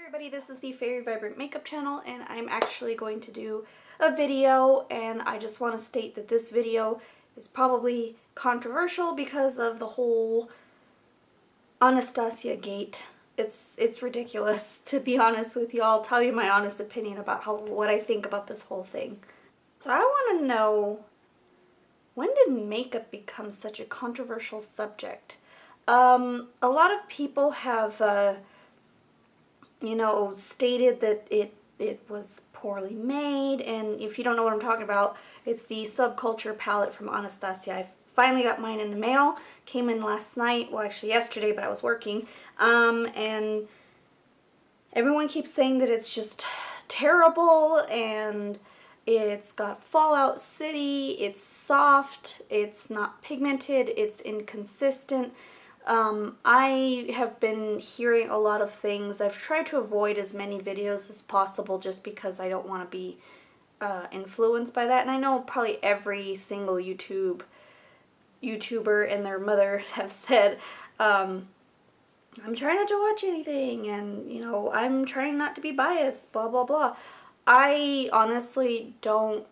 everybody, this is the Fairy Vibrant Makeup channel and I'm actually going to do a video, and I just want to state that this video is probably controversial because of the whole Anastasia gate. It's ridiculous, to be honest with you. I'll tell you my honest opinion about what I think about this whole thing. So I want to know, when did makeup become such a controversial subject? A lot of people have stated that it was poorly made, and if you don't know what I'm talking about, it's the Subculture palette from Anastasia. I finally got mine in the mail. Came in last night, well actually yesterday, but I was working, and everyone keeps saying that it's just terrible, and it's got Fallout City, it's soft, it's not pigmented, it's inconsistent. I have been hearing a lot of things. I've tried to avoid as many videos as possible just because I don't want to be influenced by that. And I know probably every single YouTuber and their mothers have said, I'm trying not to watch anything, and, you know, I'm trying not to be biased, blah, blah, blah. I honestly don't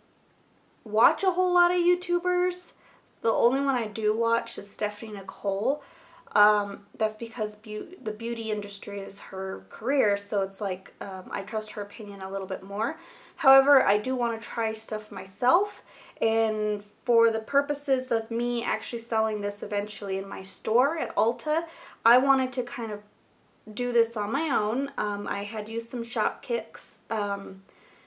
watch a whole lot of YouTubers. The only one I do watch is Stephanie Nicole. That's because the beauty industry is her career, so it's like I trust her opinion a little bit more. However, I do want to try stuff myself, and for the purposes of me actually selling this eventually in my store at Ulta, I wanted to kind of do this on my own. I had used some Shopkicks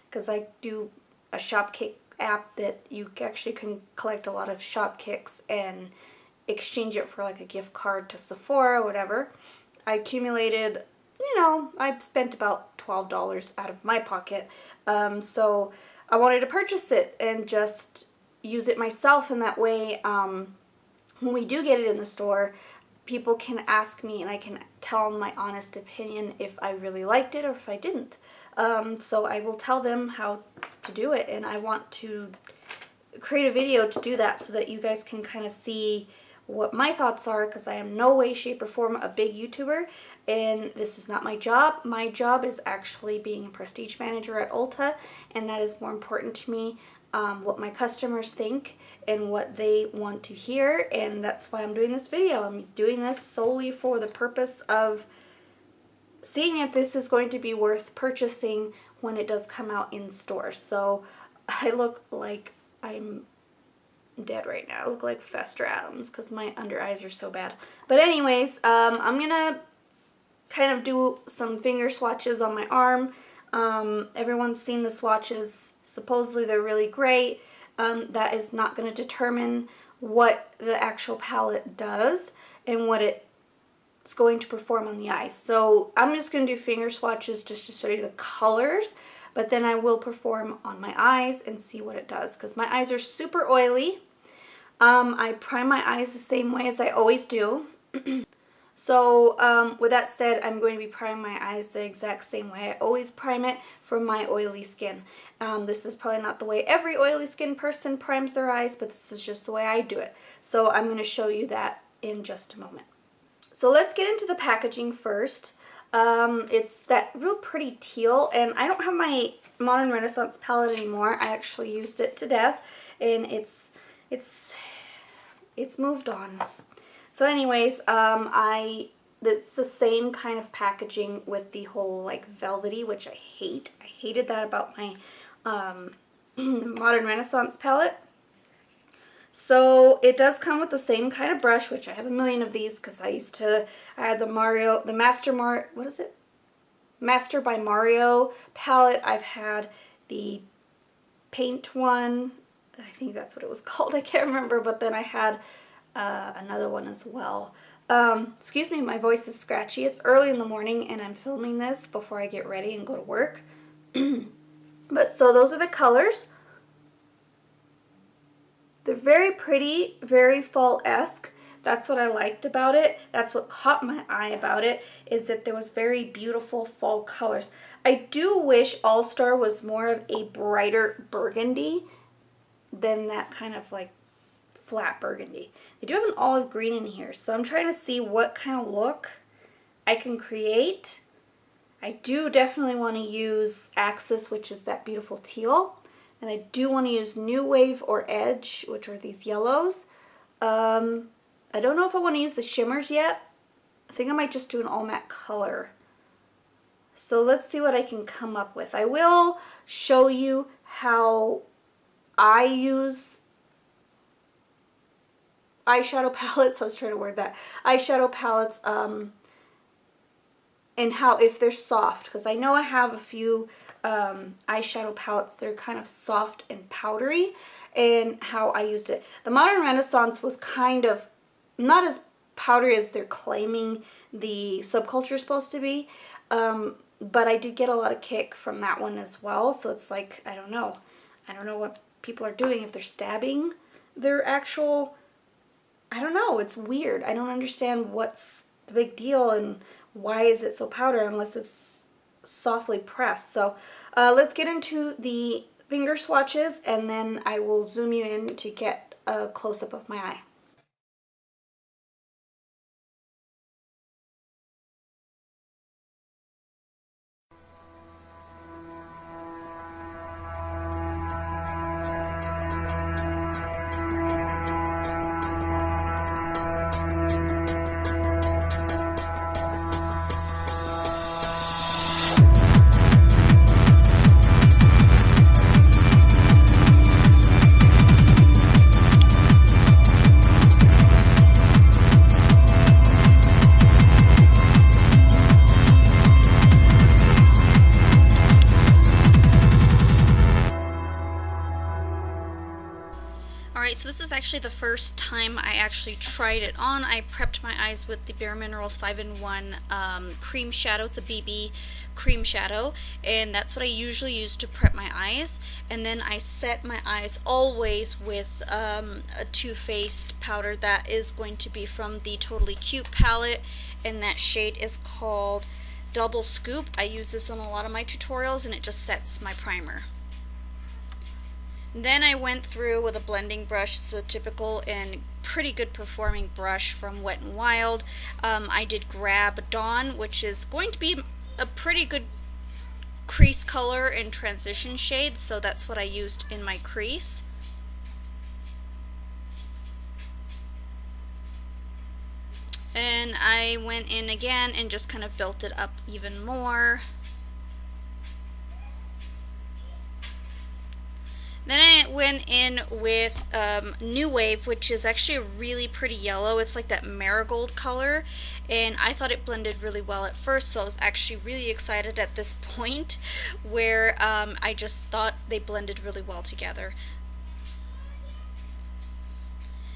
because I do a Shopkick app that you actually can collect a lot of Shopkicks and exchange it for like a gift card to Sephora or whatever. I accumulated, I spent about $12 out of my pocket. So I wanted to purchase it and just use it myself, and that way when we do get it in the store, people can ask me and I can tell them my honest opinion if I really liked it or if I didn't. So I will tell them how to do it, and I want to create a video to do that so that you guys can kind of see what my thoughts are, because I am no way, shape, or form a big YouTuber, and this is not my job. My job is actually being a prestige manager at Ulta, and that is more important to me, what my customers think and what they want to hear, and that's why I'm doing this video. I'm doing this solely for the purpose of seeing if this is going to be worth purchasing when it does come out in stores. So I look like I'm dead right now. I look like Fester Adams because my under eyes are so bad. But anyways, I'm gonna kind of do some finger swatches on my arm. Everyone's seen the swatches. Supposedly they're really great. That is not going to determine what the actual palette does and what it's going to perform on the eyes. So I'm just going to do finger swatches just to show you the colors, but then I will perform on my eyes and see what it does, because my eyes are super oily. I prime my eyes the same way as I always do. So with that said, I'm going to be priming my eyes the exact same way I always prime it for my oily skin. This is probably not the way every oily skin person primes their eyes, but this is just the way I do it. So I'm going to show you that in just a moment. So let's get into the packaging first. It's that real pretty teal, and I don't have my Modern Renaissance palette anymore. I actually used it to death, and it's moved on. So anyways, it's the same kind of packaging with the whole like velvety, which I hate. I hated that about my Modern Renaissance palette. So it does come with the same kind of brush, which I have a million of these because I had the Master by Mario palette. I've had the paint one. I think that's what it was called. I can't remember, but then I had another one as well. Excuse me, my voice is scratchy. It's early in the morning and I'm filming this before I get ready and go to work. But so those are the colors. They're very pretty, very fall-esque. That's what I liked about it. That's what caught my eye about it, is that there was very beautiful fall colors. I do wish All Star was more of a brighter burgundy than that kind of like flat burgundy. They do have an olive green in here, so I'm trying to see what kind of look I can create. I I do definitely want to use Axis, which is that beautiful teal. And I do want to use New Wave or Edge, which are these yellows. I don't know if I want to use the shimmers yet. I think I might just do an all matte color. So let's see what I can come up with. I will show you how I use eyeshadow palettes. I was trying to word that. Eyeshadow palettes, and how, if they're soft, because I know I have a few eyeshadow palettes that are kind of soft and powdery, and how I used it. The Modern Renaissance was kind of not as powdery as they're claiming the Subculture is supposed to be, but I did get a lot of kick from that one as well. So it's like, I don't know what people are doing, if they're stabbing their actual, I don't know, it's weird. I don't understand what's the big deal and why is it so powdery unless it's softly pressed. So let's get into the finger swatches, and then I will zoom you in to get a close-up of my eye. Alright, so this is actually the first time I actually tried it on. I prepped my eyes with the Bare Minerals 5-in-1 cream shadow. It's a BB cream shadow, and that's what I usually use to prep my eyes. And then I set my eyes always with a Too Faced powder that is going to be from the Totally Cute palette, and that shade is called Double Scoop. I use this on a lot of my tutorials, and it just sets my primer. Then I went through with a blending brush. It's a typical and pretty good performing brush from Wet n Wild. I did grab Dawn, which is going to be a pretty good crease color and transition shade, so that's what I used in my crease. And I went in again and just kind of built it up even more. Then I went in with New Wave, which is actually a really pretty yellow. It's like that marigold color, and I thought it blended really well at first, so I was actually really excited at this point where I just thought they blended really well together.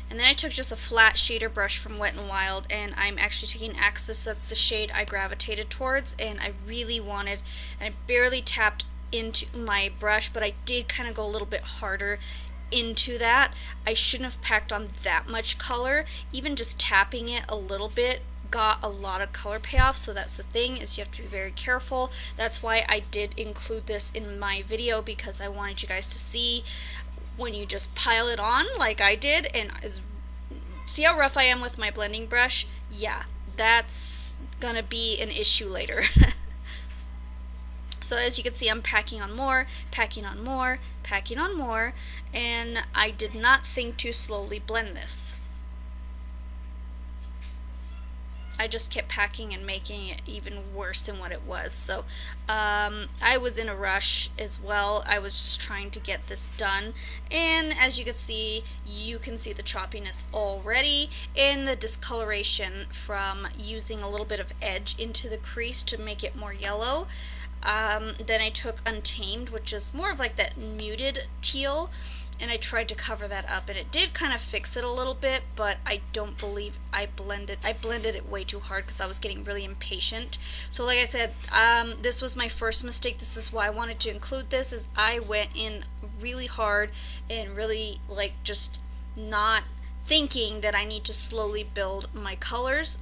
And then I took just a flat shader brush from Wet n Wild, and I'm actually taking Axis. That's the shade I gravitated towards, and I really wanted, and I barely tapped into my brush, but I did kind of go a little bit harder into that. I shouldn't have packed on that much color. Even just tapping it a little bit got a lot of color payoff, so that's the thing, is you have to be very careful. That's why I did include this in my video, because I wanted you guys to see when you just pile it on like I did, and see how rough I am with my blending brush? Yeah, that's gonna be an issue later. So as you can see, I'm packing on more, packing on more, packing on more, and I did not think to slowly blend this. I just kept packing and making it even worse than what it was. So I was in a rush as well. I was just trying to get this done, and as you can see the choppiness already and the discoloration from using a little bit of edge into the crease to make it more yellow. Then I took Untamed, which is more of like that muted teal, and I tried to cover that up, and it did kind of fix it a little bit, but I don't believe I blended it way too hard because I was getting really impatient. So like I said, this was my first mistake. This is why I wanted to include this, is I went in really hard and really like just not thinking that I need to slowly build my colors.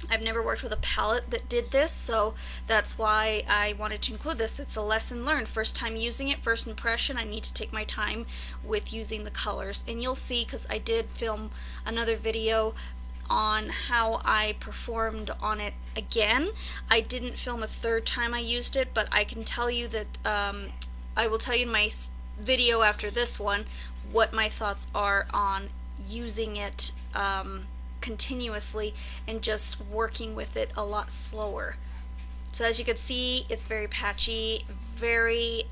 I've never worked with a palette that did this, so that's why I wanted to include this. It's a lesson learned. First time using it, first impression, I need to take my time with using the colors. And you'll see, because I did film another video on how I performed on it again. I didn't film a third time I used it, but I can tell you that I will tell you in my video after this one what my thoughts are on using it continuously and just working with it a lot slower. So as you can see, it's very patchy, very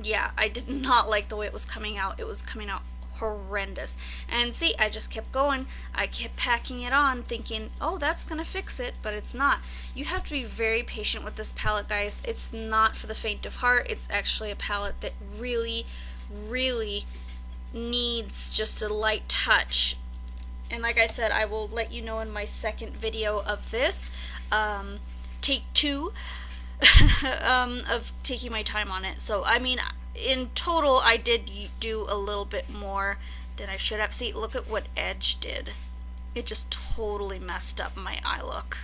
yeah, I did not like the way it was coming out. It was coming out horrendous. And see, I just kept going. I kept packing it on thinking, oh, that's gonna fix it, but it's not. You have to be very patient with this palette, guys. It's not for the faint of heart. It's actually a palette that really, really needs just a light touch. And like I said, I will let you know in my second video of this, take 2 of taking my time on it. So I mean, in total I did do a little bit more than I should have. See, look at what Edge did. It just totally messed up my eye look.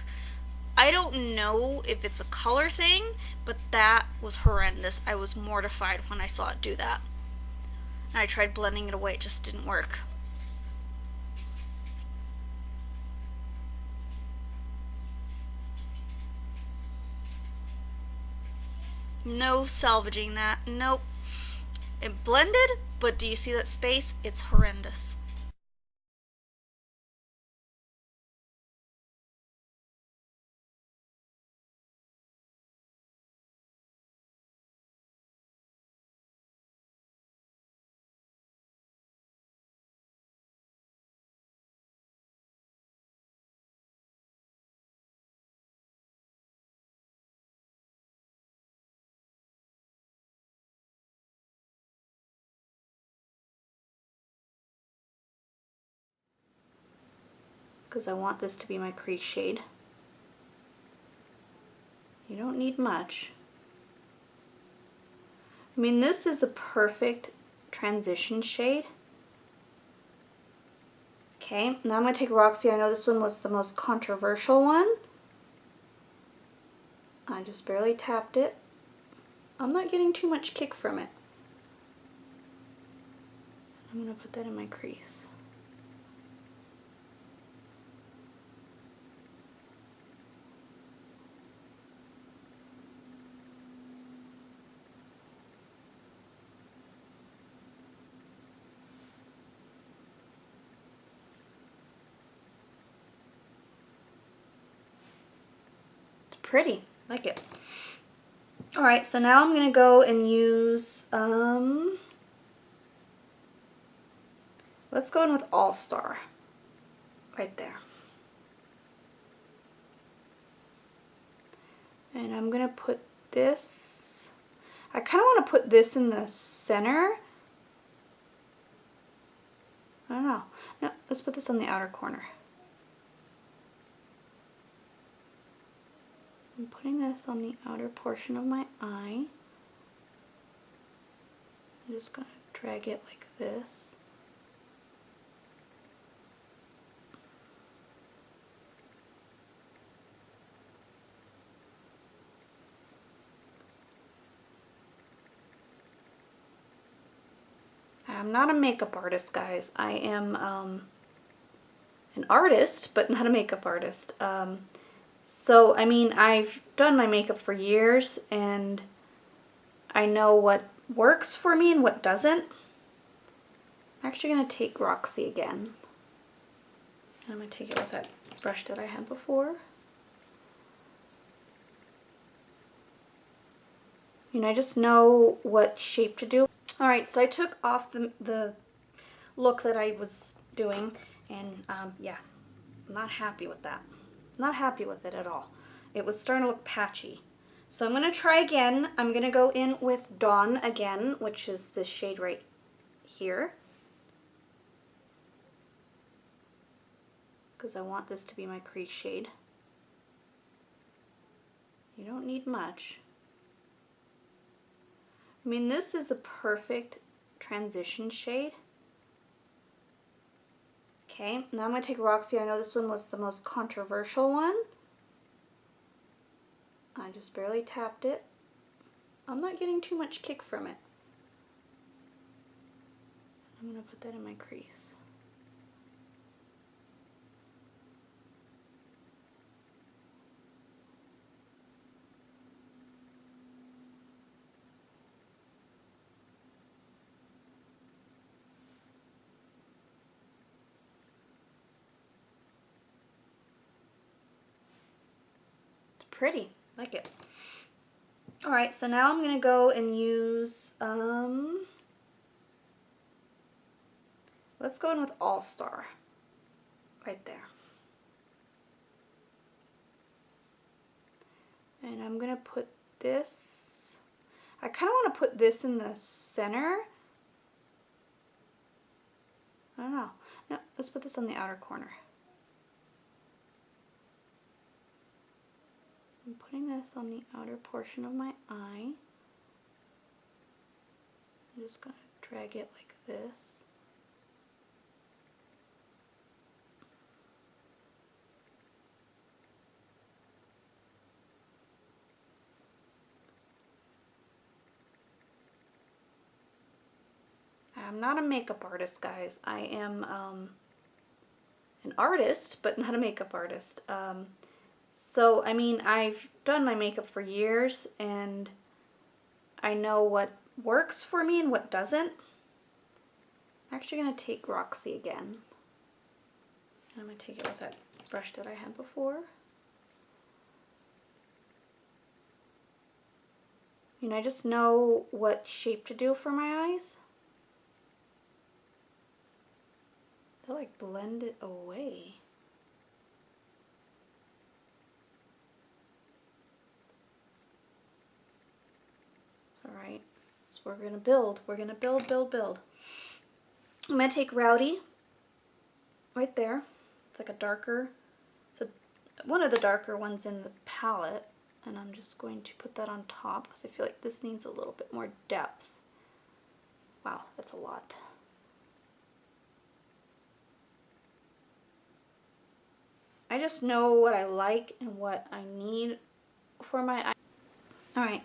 I don't know if it's a color thing, but that was horrendous. I was mortified when I saw it do that. And I tried blending it away, it just didn't work. No salvaging that. Nope. It blended, but do you see that space? It's horrendous. Because I want this to be my crease shade. You don't need much. I mean, this is a perfect transition shade. Okay, now I'm going to take Roxy. I know this one was the most controversial one. I just barely tapped it. I'm not getting too much kick from it. I'm going to put that in my crease. Pretty, like it. All right, so now I'm gonna go and use let's go in with All Star right there, and I'm gonna put this, I kind of want to put this in the center. I don't know. No, let's put this on the outer corner. I'm putting this on the outer portion of my eye. I'm just going to drag it like this. I'm not a makeup artist, guys. I am an artist, but not a makeup artist. So, I mean, I've done my makeup for years, and I know what works for me and what doesn't. I'm actually going to take Roxy again. And I'm going to take it with that brush that I had before. You know, I just know what shape to do. Alright, so I took off the look that I was doing, and yeah, I'm not happy with that. Not happy with it at all. It was starting to look patchy. So I'm going to try again. I'm going to go in with Dawn again, which is this shade right here. Because I want this to be my crease shade. You don't need much. I mean, this is a perfect transition shade. Okay, now I'm going to take Roxy. I know this one was the most controversial one. I just barely tapped it. I'm not getting too much kick from it. I'm going to put that in my crease. Pretty. Like it. Alright, so now I'm going to go and use, let's go in with All Star. Right there. And I'm going to put this, I kind of want to put this in the center. I don't know. No, let's put this on the outer corner. I'm putting this on the outer portion of my eye. I'm just going to drag it like this. I'm not a makeup artist, guys. I am an artist, but not a makeup artist. So, I mean, I've done my makeup for years, and I know what works for me and what doesn't. I'm actually going to take Roxy again. And I'm going to take it with that brush that I had before. And I just know what shape to do for my eyes. I like blend it away. Alright, so we're gonna build. We're gonna build, build, build. I'm gonna take Rowdy right there. It's like a darker, it's one of the darker ones in the palette, and I'm just going to put that on top because I feel like this needs a little bit more depth. Wow, that's a lot. I just know what I like and what I need for my eye. Alright,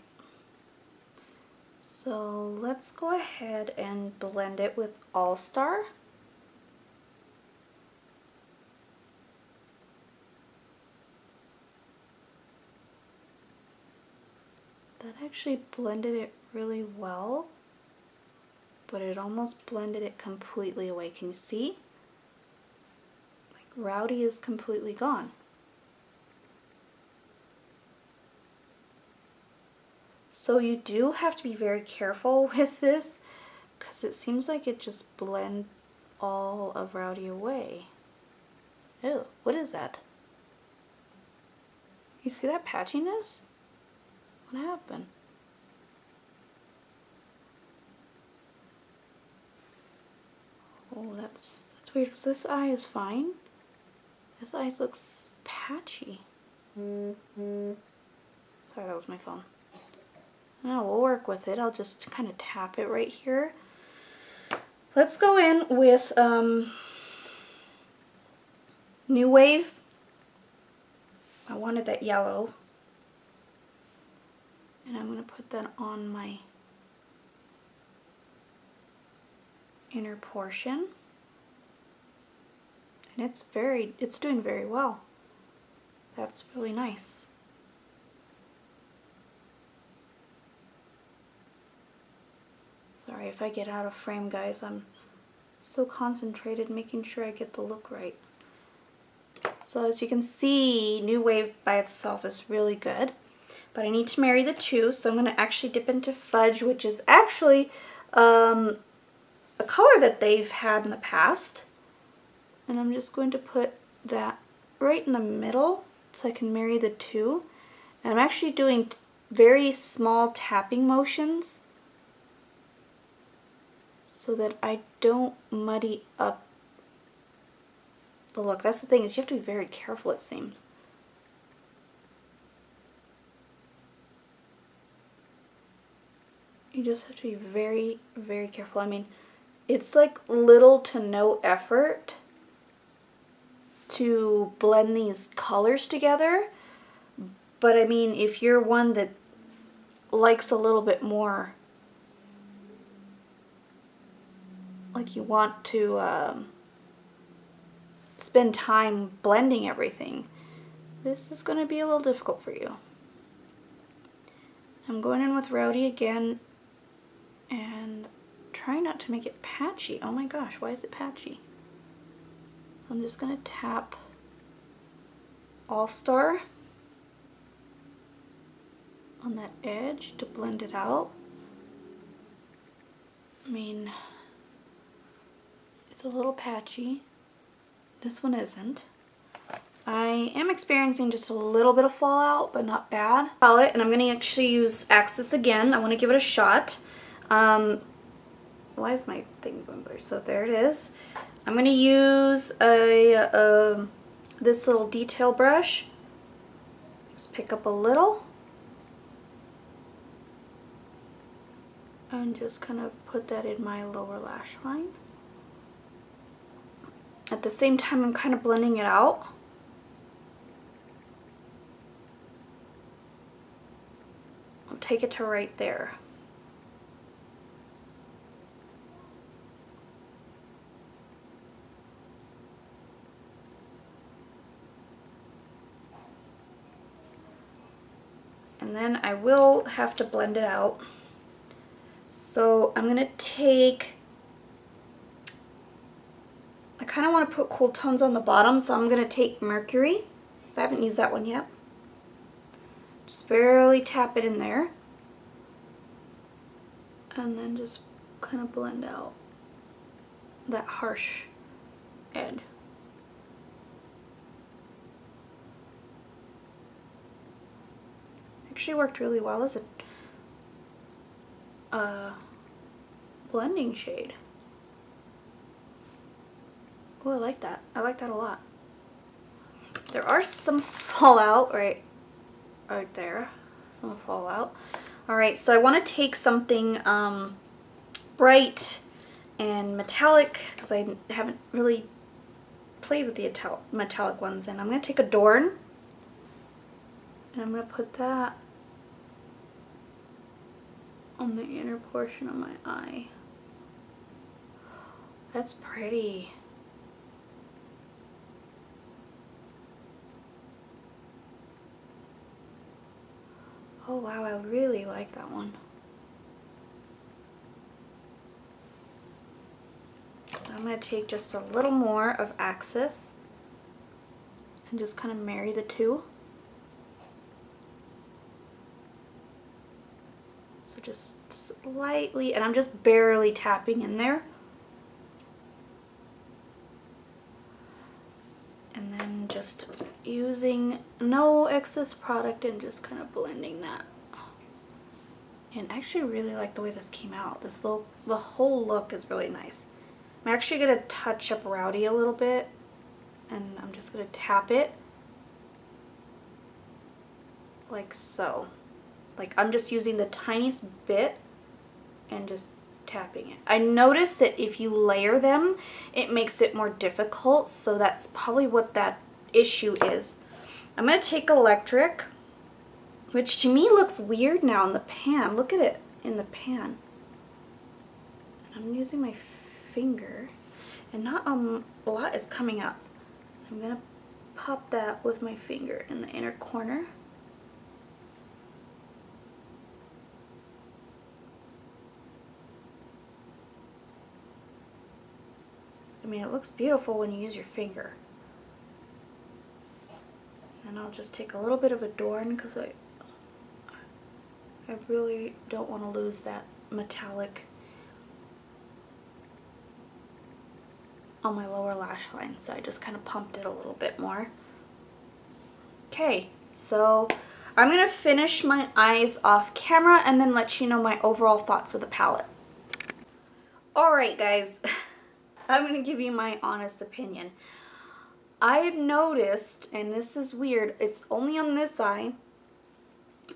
so let's go ahead and blend it with All Star. That actually blended it really well, but it almost blended it completely away. Can you see? Rowdy is completely gone. So you do have to be very careful with this because it seems like it just blends all of Rowdy away. Ew, what is that? You see that patchiness? What happened? Oh, that's weird because this eye is fine. This eye looks patchy. Sorry, that was my phone. No, we'll work with it. I'll just kind of tap it right here. Let's go in with New Wave. I wanted that yellow. And I'm going to put that on my inner portion. And it's doing very well. That's really nice. Sorry if I get out of frame, guys. I'm so concentrated making sure I get the look right. So as you can see, New Wave by itself is really good. But I need to marry the two, so I'm going to actually dip into Fudge, which is actually a color that they've had in the past. And I'm just going to put that right in the middle so I can marry the two. And I'm actually doing very small tapping motions so that I don't muddy up the look. That's the thing, is you have to be very careful, it seems. You just have to be very, very careful. I mean, it's like little to no effort to blend these colors together. But I mean, if you're one that likes a little bit more, like you want to spend time blending everything, this is going to be a little difficult for you. I'm going in with Rowdy again and try not to make it patchy. Oh my gosh, why is it patchy? I'm just going to tap All Star on that edge to blend it out. I mean, it's a little patchy. This one isn't. I am experiencing just a little bit of fallout, but not bad. Palette, and I'm going to actually use Axis again. I want to give it a shot. Why is my thing going blurry? So there it is. I'm going to use this little detail brush. Just pick up a little. And just kind of put that in my lower lash line. At the same time, I'm kind of blending it out. I'll take it to right there. And then I will have to blend it out. So I'm gonna take, I kind of want to put cool tones on the bottom, so I'm gonna take Mercury, because I haven't used that one yet. Just barely tap it in there. And then just kind of blend out that harsh edge. Actually worked really well as a blending shade. Oh, I like that. I like that a lot. There are some fallout right there. Some fallout. Alright, so I want to take something bright and metallic, because I haven't really played with the metallic ones, and I'm going to take Adorn, and I'm going to put that on the inner portion of my eye. That's pretty. Oh wow, I really like that one. So I'm going to take just a little more of Axis and just kind of marry the two. So just slightly, and I'm just barely tapping in there. And then just using no excess product and just kind of blending that. And I actually really like the way this came out. The whole look is really nice. I'm actually going to touch up Rowdy a little bit, and I'm just going to tap it like so. Like I'm just using the tiniest bit and just tapping it. I noticed that if you layer them, it makes it more difficult, so that's probably what that issue is. I'm going to take Electric, which to me looks weird now in the pan. Look at it in the pan. And I'm using my finger, and not a lot is coming up. I'm going to pop that with my finger in the inner corner. I mean, it looks beautiful when you use your finger. And I'll just take a little bit of Adorn, because I really don't want to lose that metallic on my lower lash line, so I just kind of pumped it a little bit more. Okay, so I'm going to finish my eyes off camera and then let you know my overall thoughts of the palette. Alright guys, I'm going to give you my honest opinion. I had noticed, and this is weird, it's only on this eye,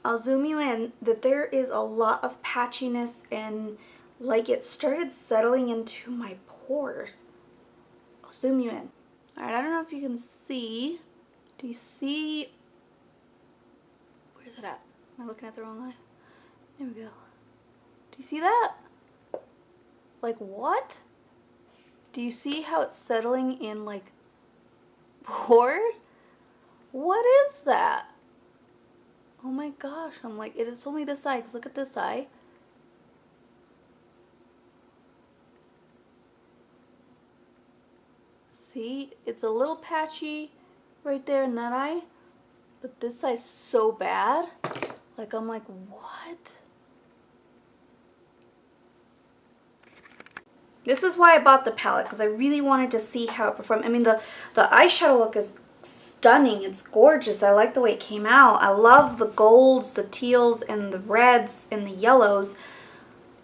I'll zoom you in, that there is a lot of patchiness and like it started settling into my pores. I'll zoom you in. Alright, I don't know if you can see. Do you see? Where's it at? Am I looking at the wrong eye? There we go. Do you see that? Like what? Do you see how it's settling in like pores? What is that? Oh my gosh, I'm like, it's only this eye, 'cause look at this eye. See, it's a little patchy right there in that eye, but this eye's so bad. Like, I'm like, what? This is why I bought the palette, because I really wanted to see how it performed. I mean, the eyeshadow look is stunning. It's gorgeous. I like the way it came out. I love the golds, the teals, and the reds, and the yellows.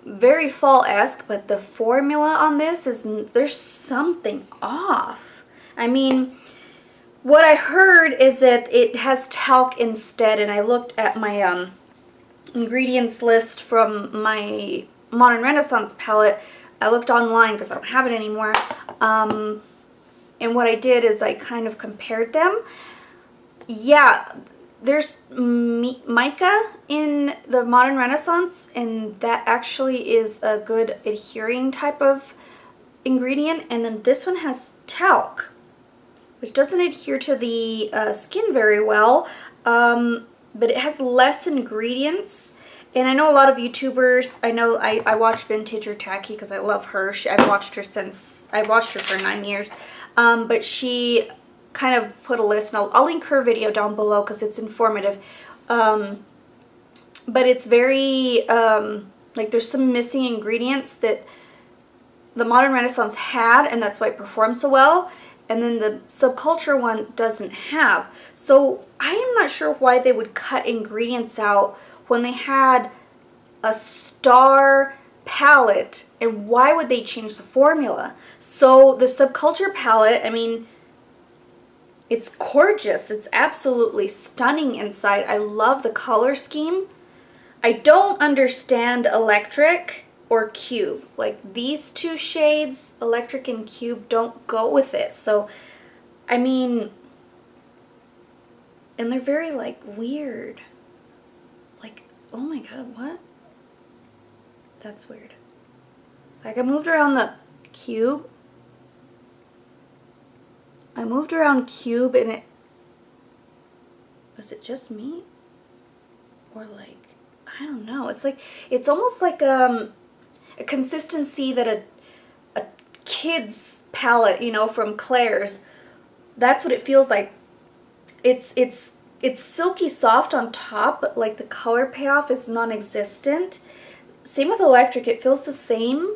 Very fall-esque, but the formula on this is, there's something off. I mean, what I heard is that it has talc instead, and I looked at my ingredients list from my Modern Renaissance palette. I looked online because I don't have it anymore. And what I did is I kind of compared them. Yeah, there's mica in the Modern Renaissance, and that actually is a good adhering type of ingredient. And then this one has talc, which doesn't adhere to the skin very well, but it has less ingredients. And I know a lot of YouTubers, I watch Vintage or Tacky because I love her. I've watched her for 9 years. But she kind of put a list, and I'll link her video down below because it's informative. But it's very, like, there's some missing ingredients that the Modern Renaissance had, and that's why it performed so well. And then the Subculture one doesn't have. So I am not sure why they would cut ingredients out when they had a star palette, and why would they change the formula? So the Subculture palette, I mean, it's gorgeous. It's absolutely stunning inside. I love the color scheme. I don't understand Electric or Cube. Like, these two shades, Electric and Cube, don't go with it. So, I mean, and they're very, like, weird. Like, oh my god, what? That's weird. Like, I moved around the Cube. I moved around Cube, and it... Was it just me? Or, like, I don't know. It's like, it's almost like a consistency that a kid's palette, you know, from Claire's. That's what it feels like. It's silky soft on top, but like the color payoff is non-existent. Same with Electric. It feels the same,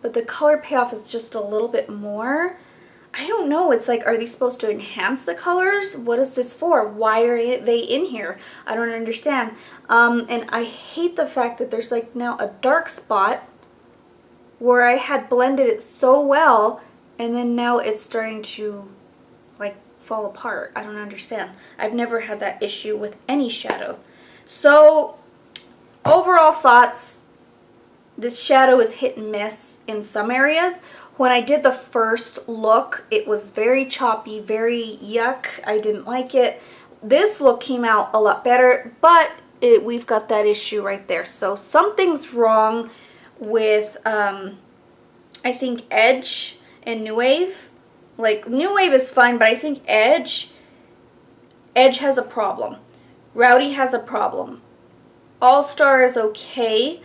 but the color payoff is just a little bit more. I don't know. It's like, are these supposed to enhance the colors? What is this for? Why are they in here? I don't understand. And I hate the fact that there's like now a dark spot where I had blended it so well, and then now it's starting to like fall apart. I don't understand. I've never had that issue with any shadow. So overall thoughts, this shadow is hit and miss in some areas. When I did the first look, it was very choppy, very yuck. I didn't like it. This look came out a lot better, but we've got that issue right there. So something's wrong with, I think, Edge and New Wave. Like, New Wave is fine, but I think Edge has a problem. Rowdy has a problem. All Star is okay.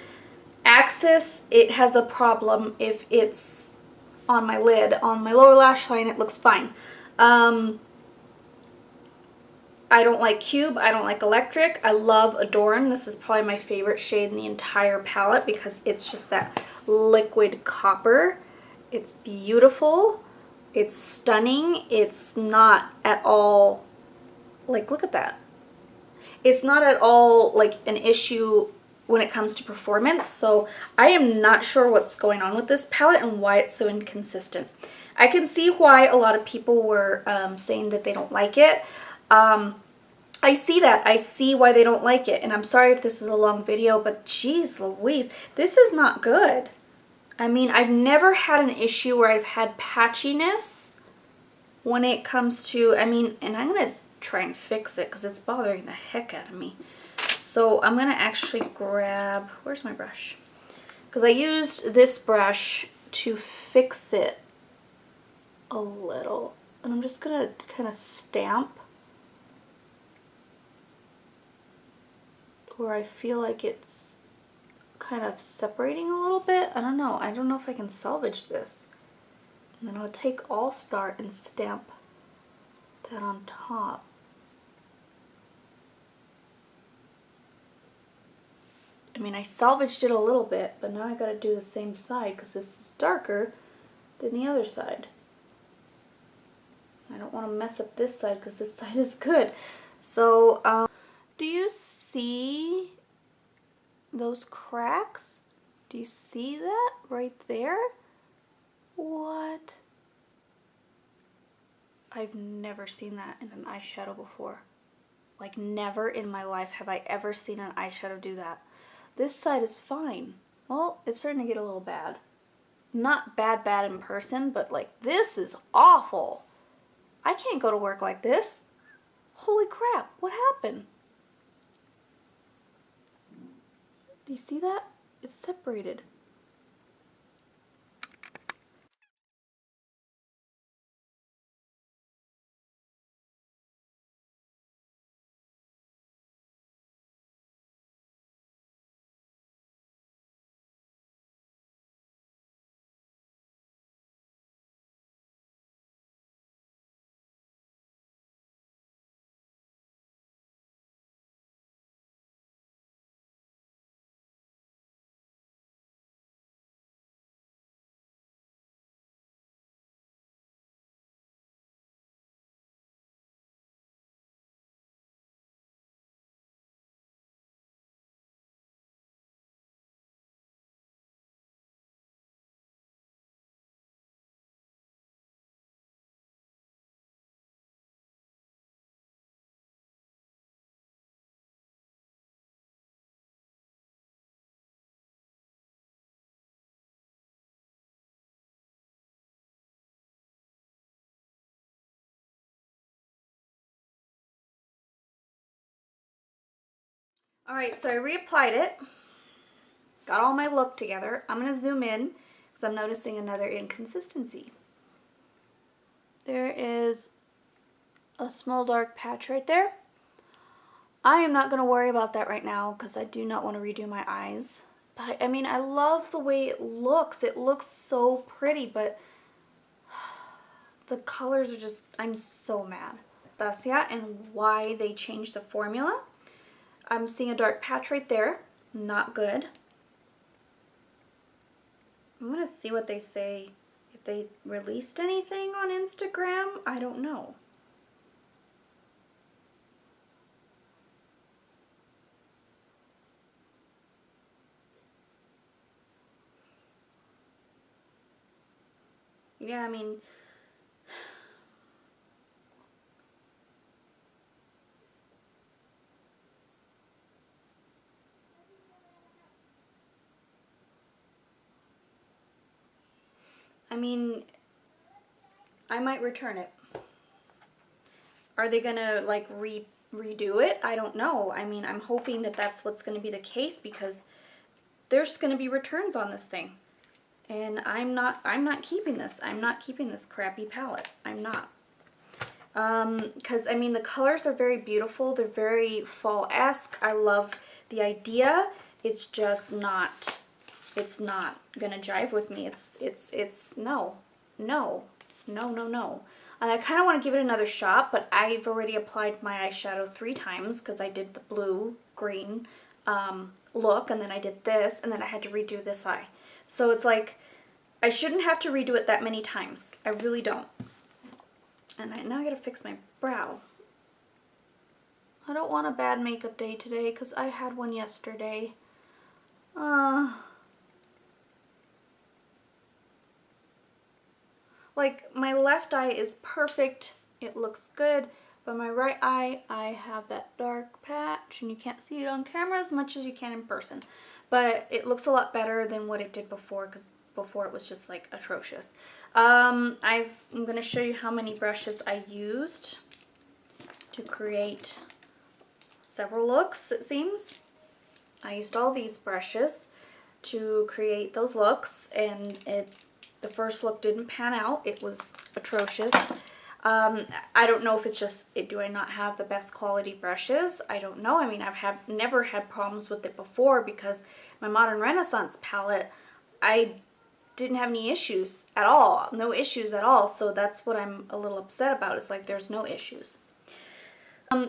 Axis, it has a problem if it's on my lid. On my lower lash line, it looks fine. I don't like Cube. I don't like Electric. I love Adorn. This is probably my favorite shade in the entire palette because it's just that liquid copper. It's beautiful. It's stunning. It's not at all, like, look at that. It's not at all like an issue when it comes to performance. So I am not sure what's going on with this palette and why it's so inconsistent. I can see why a lot of people were saying that they don't like it. I see that. I see why they don't like it. And I'm sorry if this is a long video, but geez Louise, this is not good. I mean, I've never had an issue where I've had patchiness when it comes to, I mean, and I'm going to try and fix it because it's bothering the heck out of me. So I'm going to actually grab, where's my brush? Because I used this brush to fix it a little. And I'm just going to kind of stamp where I feel like it's kind of separating a little bit. I don't know. I don't know if I can salvage this. And then I'll take All Star and stamp that on top. mean, I salvaged it a little bit, but now I gotta do the same side because this is darker than the other side. I don't want to mess up this side because this side is good. So, do you see those cracks? Do you see that right there? What? I've never seen that in an eyeshadow before. Like, never in my life have I ever seen an eyeshadow do that. This side is fine. Well, it's starting to get a little bad. Not bad in person, but like, this is awful. I can't go to work like this. Holy crap, what happened? Do you see that? It's separated. Alright, so I reapplied it. Got all my look together. I'm going to zoom in because I'm noticing another inconsistency. There is a small dark patch right there. I am not going to worry about that right now because I do not want to redo my eyes. But I mean, I love the way it looks. It looks so pretty, but the colors are just, I'm so mad. Anastasia and why they changed the formula. I'm seeing a dark patch right there. Not good. I'm going to see what they say. If they released anything on Instagram, I don't know. Yeah, I mean, I might return it. Are they gonna like redo it? I don't know. I mean, I'm hoping that that's what's gonna be the case because there's gonna be returns on this thing. And I'm not keeping this. I'm not keeping this crappy palette. I'm not. Because I mean, the colors are very beautiful. They're very fall-esque. I love the idea. It's just not, it's not gonna jive with me. It's no. And I kind of want to give it another shot, but I've already applied my eyeshadow 3 times because I did the blue, green look, and then I did this, and then I had to redo this eye. So it's like, I shouldn't have to redo it that many times. I really don't. And now I gotta fix my brow. I don't want a bad makeup day today because I had one yesterday. Like, my left eye is perfect. It looks good. But my right eye, I have that dark patch, and you can't see it on camera as much as you can in person. But it looks a lot better than what it did before, because before it was just like atrocious. I'm going to show you how many brushes I used to create several looks, it seems. I used all these brushes to create those looks, and the first look didn't pan out. It was atrocious. I don't know if it's just, do I not have the best quality brushes? I don't know. I mean, I've never had problems with it before because my Modern Renaissance palette, I didn't have any issues at all. No issues at all. So that's what I'm a little upset about. It's like there's no issues.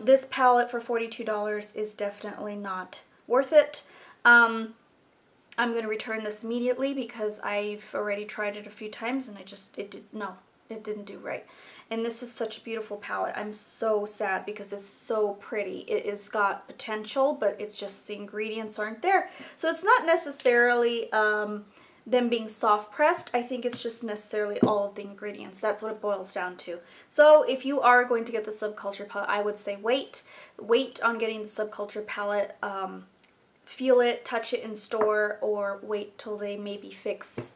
This palette for $42 is definitely not worth it. I'm going to return this immediately because I've already tried it a few times and it didn't do right. And this is such a beautiful palette. I'm so sad because it's so pretty. It has got potential, but it's just the ingredients aren't there. So it's not necessarily them being soft pressed. I think it's just necessarily all of the ingredients. That's what it boils down to. So if you are going to get the Subculture palette, I would say wait on getting the Subculture palette. Feel it, touch it in store, or wait till they maybe fix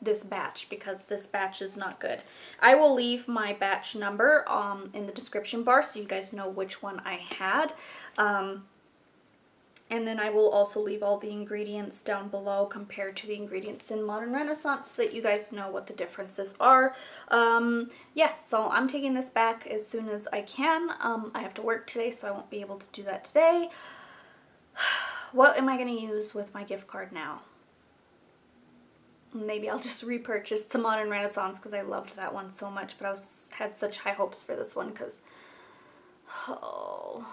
this batch, because this batch is not good. I will leave my batch number in the description bar so you guys know which one I had. And then I will also leave all the ingredients down below compared to the ingredients in Modern Renaissance so that you guys know what the differences are. Yeah, so I'm taking this back as soon as I can. I have to work today, so I won't be able to do that today. What am I going to use with my gift card now? Maybe I'll just repurchase the Modern Renaissance because I loved that one so much, but I had such high hopes for this one because, oh,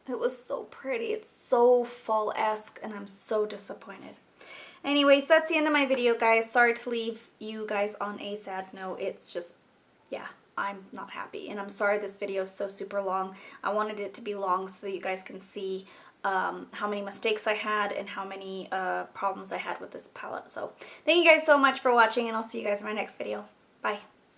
it was so pretty. It's so fall-esque, and I'm so disappointed. Anyways, that's the end of my video, guys. Sorry to leave you guys on a sad note. It's just, yeah, I'm not happy, and I'm sorry this video is so super long. I wanted it to be long so that you guys can see how many mistakes I had and how many problems I had with this palette. So thank you guys so much for watching, and I'll see you guys in my next video. Bye.